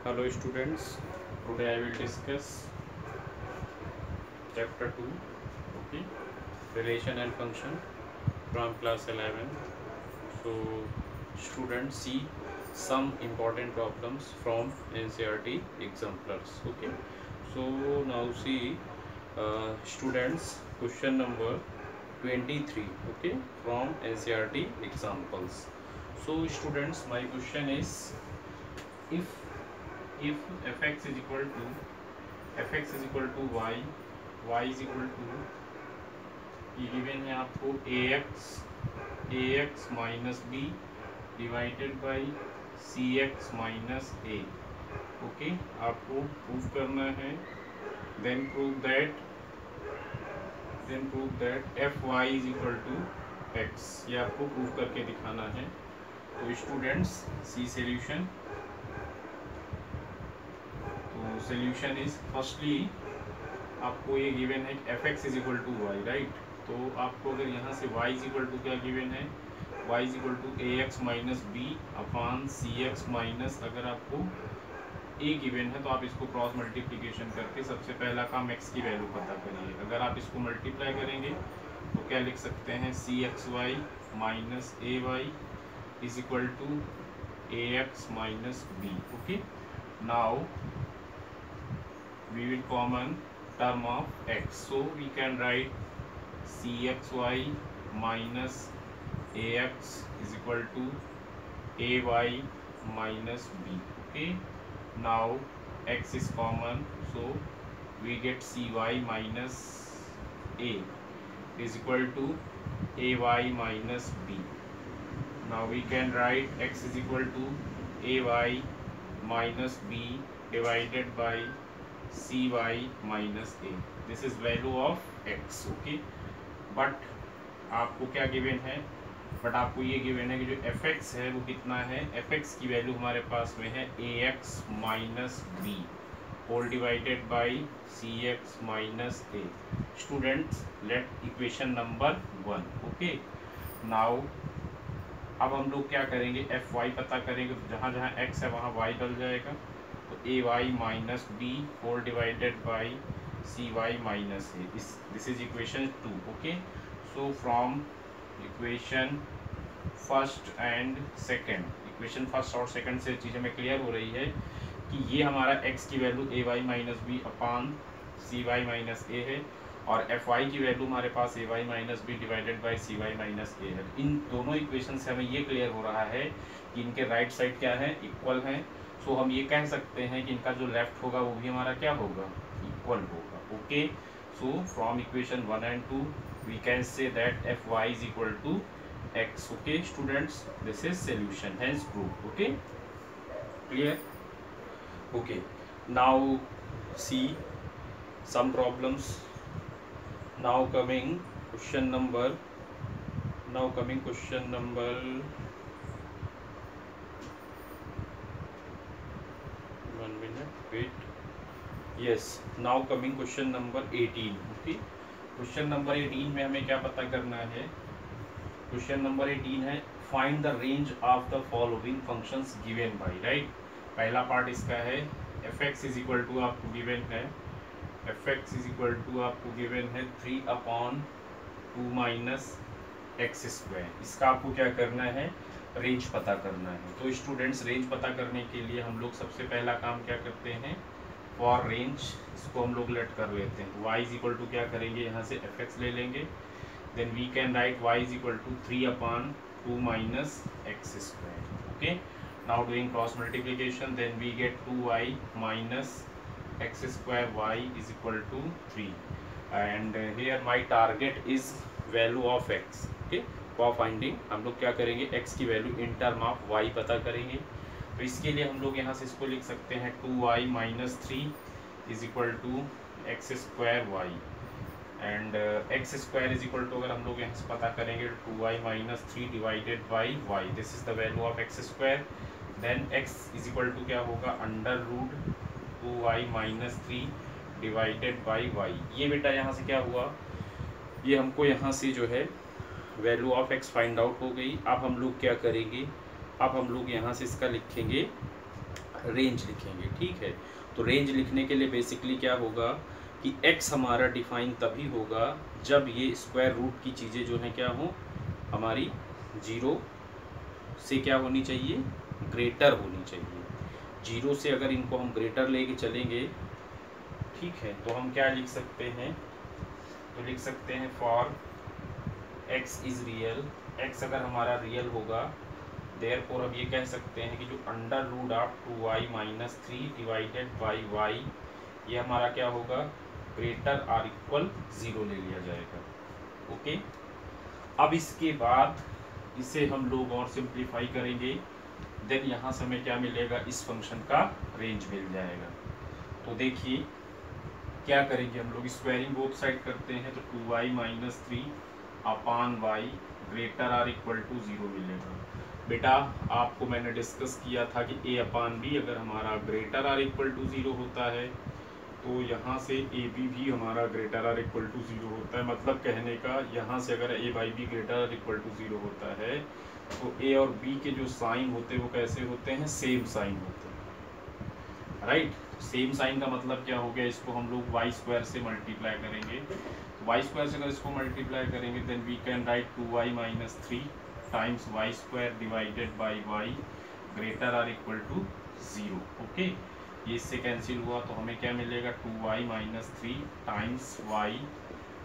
Hello students, today I will discuss chapter 2, okay, relation and function from class 11. So students see some important problems from NCERT exemplars, okay. So now see students question number 23, okay, from NCERT examples. So students, my question is, if fx is equal to y, y is equal to, ये given है आपको ax minus b divided by c x minus a, okay, आपको prove करना है। Then prove that f y is equal to x, ये आपको prove करके दिखाना है। तो स्टूडेंट्स सी सॉल्यूशन। तो सॉल्यूशन इज फर्स्टली आपको ये गिवन है f x is equal to y, right. तो आपको अगर यहाँ से y इज इक्वल टू क्या गिवन है, y is equal to a x minus b upon c x minus, अगर आपको a गिवन है तो आप इसको क्रॉस मल्टीप्लिकेशन करके सबसे पहला काम x की वैल्यू पता करिए। अगर आप इसको मल्टीप्लाई करेंगे तो क्या लिख सकते हैं, c x y minus a y is equal to a x minus b, okay. Now we will common term of x, so we can write cxy minus ax is equal to ay minus b, okay. Now x is common, so we get cy minus a is equal to ay minus b. Now we can write x is equal to ay minus b divided by cy minus a. This is value of x, okay. But आपको क्या given है, but आपको ये given है कि जो F x है वो कितना है, एफ एक्स की वैल्यू हमारे पास में है a x minus b whole divided by c x minus a. Students let equation number 1, okay. Now अब हम लोग क्या करेंगे, एफ वाई पता करेंगे, तो जहाँ जहाँ एक्स है वहाँ वाई डल जाएगा, तो a y minus b whole divided by c y minus a, this is equation 2, okay. So from equation first and second, equation first और सेकंड से चीज़ हमें क्लियर हो रही है कि ये हमारा x की value a y minus b upon c y minus a है, और एफ वाई की वैल्यू हमारे पास a y minus b divided by c y minus a है। इन दोनों इक्वेशन से हमें ये क्लियर हो रहा है कि इनके राइट साइड क्या है, इक्वल हैं। सो हम ये कह सकते हैं कि इनका जो लेफ्ट होगा वो भी हमारा क्या होगा, इक्वल होगा, okay. So from equation 1 and 2 we can say that fy is equal to x, okay students, this is solution, hence proved, okay, clear, okay. Now see some problems. Now coming question number 1 minute, wait, yes, now coming question number 18, okay. Question number 18 में हमें क्या पता करना है, question number 18 है find the range of the following functions given by, right. पहला part इसका है f x is equal to आपको गिवन है, f x is equal to आपको गिवन है 3/2 माइनस एक्स स्क्वायर। इसका आपको क्या करना है, रेंज पता करना है। तो स्टूडेंट्स रेंज पता करने के लिए हम लोग सबसे पहला काम क्या करते हैं, फॉर रेंज इसको हम लोग लेट कर लेते हैं। y इज इक्वल टू क्या करेंगे, यहाँ से एफ एक्स ले लेंगे, then we can write y is equal to 3/2 minus x square, okay. Now doing cross multiplication, then we get 2y minus x square y is equal to 3, and here my target is value of x, ओके। For finding हम लोग क्या करेंगे, x की value in term of y पता करेंगे। तो इसके लिए हम लोग यहाँ से इसको लिख सकते हैं 2y minus 3 is equal to x square y, and x square is equal to, अगर हम लोग यहाँ से पता करेंगे 2y minus 3 divided by y, this is the value of x square. Then x is equal to क्या होगा, under root 2y minus 3 divided by y. ये बेटा यहाँ से क्या हुआ, ये हमको यहाँ से जो है value of x find out हो गई। अब हम लोग क्या करेंगे, अब हम लोग यहाँ से इसका लिखेंगे रेंज लिखेंगे। ठीक है, तो रेंज लिखने के लिए बेसिकली क्या होगा कि x हमारा डिफाइन तभी होगा जब ये स्क्वायर रूट की चीज़ें जो हैं क्या हो, हमारी 0 से क्या होनी चाहिए, ग्रेटर होनी चाहिए। 0 से अगर इनको हम ग्रेटर लेके चलेंगे, ठीक है, तो हम क्या लिख सकते हैं, तो लिख सकते हैं for x is real, x अगर हमारा रियल होगा, देयरफॉर अब ये कह सकते हैं कि जो under root of 2y minus 3 divided by y, ये हमारा क्या होगा, ग्रेटर आर इक्वल 0 ले लिया जाएगा। ओके, अब इसके बाद इसे हम लोग और सिंप्लीफाई करेंगे, देन यहाँ से हमें क्या मिलेगा, इस फंक्शन का रेंज मिल जाएगा। तो देखिए क्या करेंगे हम लोग, स्क्वायरिंग बोथ साइड करते हैं, तो 2y minus 3 upon y greater or equal to 0 मिलेगा। बेटा आपको मैंने डिस्कस किया था कि a अपान बी अगर हमारा ग्रेटर आर इक्वल टू 0 होता है, तो यहाँ से ए बी भी हमारा ग्रेटर आर इक्वल टू 0 होता है। मतलब कहने का यहाँ से अगर a by b greater or equal to 0 होता है, तो a और b के जो साइन होते हैं वो कैसे होते हैं, सेम साइन होते हैं, राइट। सेम साइन का मतलब क्या हो गया, इसको हम लोग वाई स्क्वायर से मल्टीप्लाई करेंगे। तो वाई स्क्वायर से अगर इसको मल्टीप्लाई करेंगे, then we can write 2y minus 3 times y square divided by y greater or equal to 0। Okay, ये इससे कैंसिल हुआ, तो हमें क्या मिलेगा, 2y minus 3 times y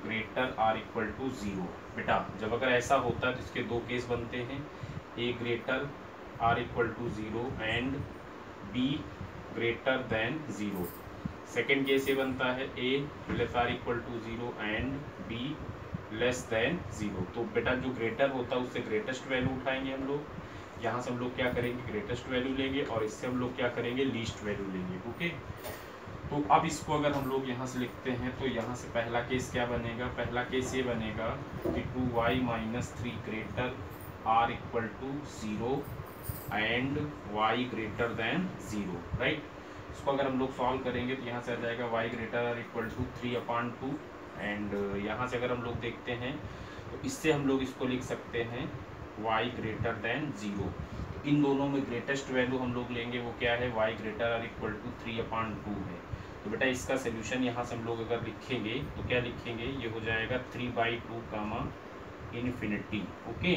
greater or equal to 0। बेटा जब अगर ऐसा होता है तो इसके दो केस बनते हैं, a greater or equal to 0 and b greater than 0। Second case ये बनता है a less or equal to 0 and b less than 0। तो बेटा जो ग्रेटर होता है उससे ग्रेटेस्ट वैल्यू उठाएंगे हम लोग, यहाँ से हम लोग क्या करेंगे, ग्रेटेस्ट वैल्यू लेंगे, और इससे हम लोग क्या करेंगे, लीस्ट वैल्यू लेंगे। ओके, तो अब इसको अगर हम लोग यहाँ से लिखते हैं, तो यहाँ से पहला केस क्या बनेगा, पहला केस ये बनेगा कि 2y minus 3 greater or equal to 0 and y greater than 0, right. इसको अगर हम लोग सॉल्व करेंगे तो यहाँ से आ जाएगा y greater or equal to 3 upon 2, and यहाँ से अगर हम लोग देखते हैं तो इससे हम लोग इसको लिख सकते हैं y ग्रेटर देन 0। इन दोनों में ग्रेटेस्ट वैल्यू हम लोग लेंगे, वो क्या है, y greater or equal to 3 upon 2 है। तो बेटा इसका सोल्यूशन यहाँ से हम लोग अगर लिखेंगे तो क्या लिखेंगे, ये हो जाएगा 3/2 कामा इन्फिनिटी। ओके,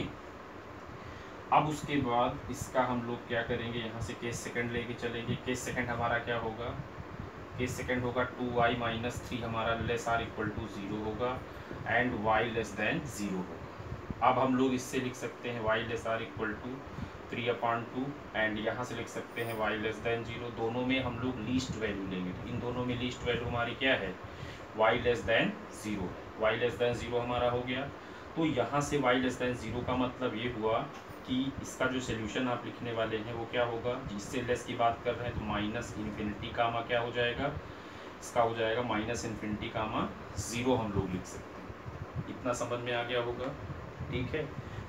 अब उसके बाद इसका हम लोग क्या करेंगे, यहाँ से केस सेकंड लेके चलेंगे। केस सेकंड हमारा क्या होगा, केस सेकंड होगा 2y माइनस 3 हमारा लेस आर इक्वल टू 0 होगा एंड y लेस देन 0 होगा। अब हम लोग इससे लिख सकते हैं y less or equal to 3 upon 2 and यहाँ से लिख सकते हैं y लेस देन 0। दोनों में हम लोग लीस्ट वैल्यू लेंगे, तो इन दोनों में लीस्ट वैल्यू हमारी क्या है, y लेस देन 0 है। y लेस देन 0 हमारा हो गया, तो यहाँ से y लेस देन 0 का मतलब ये हुआ कि इसका जो सोल्यूशन आप लिखने वाले हैं वो क्या होगा, जिससे लेस की बात कर रहे हैं, तो माइनस इन्फिनिटी कामा क्या हो जाएगा, इसका हो जाएगा माइनस इन्फिनिटी कामा 0 हम लोग लिख सकते हैं। इतना समझ में आ गया होगा, ठीक है,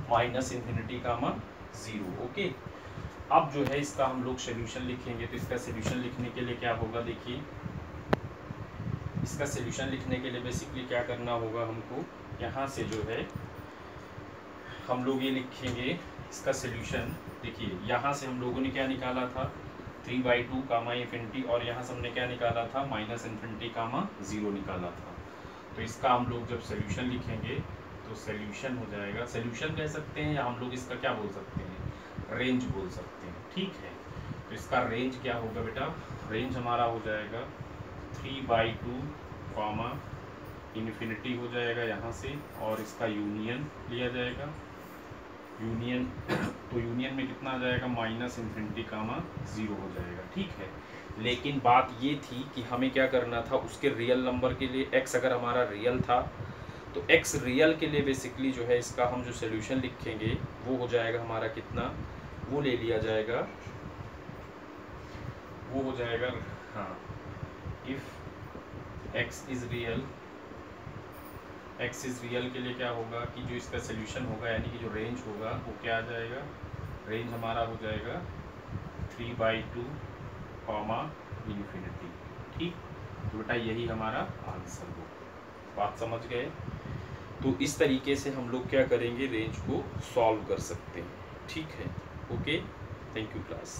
माइनस इन्फिनिटी कामा 0। ओके, अब जो है इसका हम लोग सोल्यूशन लिखेंगे, तो इसका सोल्यूशन लिखने के लिए क्या होगा, देखिए इसका सोल्यूशन लिखने के लिए बेसिकली क्या करना होगा हमको, यहाँ से जो है हम लोग ये लिखेंगे इसका सोल्यूशन। देखिए यहाँ से हम लोगों ने क्या निकाला था, 3/2 कामा इन्फिनिटी, और यहाँ से हमने क्या निकाला था, माइनस इन्फिनिटी कामा 0 निकाला था। तो इसका हम लोग जब सोल्यूशन लिखेंगे तो सोल्यूशन हो जाएगा, सोल्यूशन कह सकते हैं या हम लोग इसका क्या बोल सकते हैं, रेंज बोल सकते हैं, ठीक है। तो इसका रेंज क्या होगा बेटा, रेंज हमारा हो जाएगा 3/2 कामा इन्फिनिटी हो जाएगा यहाँ से, और इसका यूनियन लिया जाएगा, यूनियन तो यूनियन में कितना आ जाएगा, माइनस इन्फिनिटी कामा 0 हो जाएगा, ठीक है। लेकिन बात ये थी कि हमें क्या करना था, उसके रियल नंबर के लिए x अगर हमारा रियल था तो x रियल के लिए बेसिकली जो है इसका हम जो सोल्यूशन लिखेंगे वो हो जाएगा हमारा कितना, वो ले लिया जाएगा, वो हो जाएगा, हाँ, if x is real, x is real के लिए क्या होगा कि जो इसका सोल्यूशन होगा यानी कि जो रेंज होगा वो क्या आ जाएगा, रेंज हमारा हो जाएगा 3/2 कामा इन्फिनिटी, ठीक। तो बेटा यही हमारा आंसर हो, बात समझ गए। तो इस तरीके से हम लोग क्या करेंगे, रेंज को सॉल्व कर सकते हैं, ठीक है। Okay, thank you class.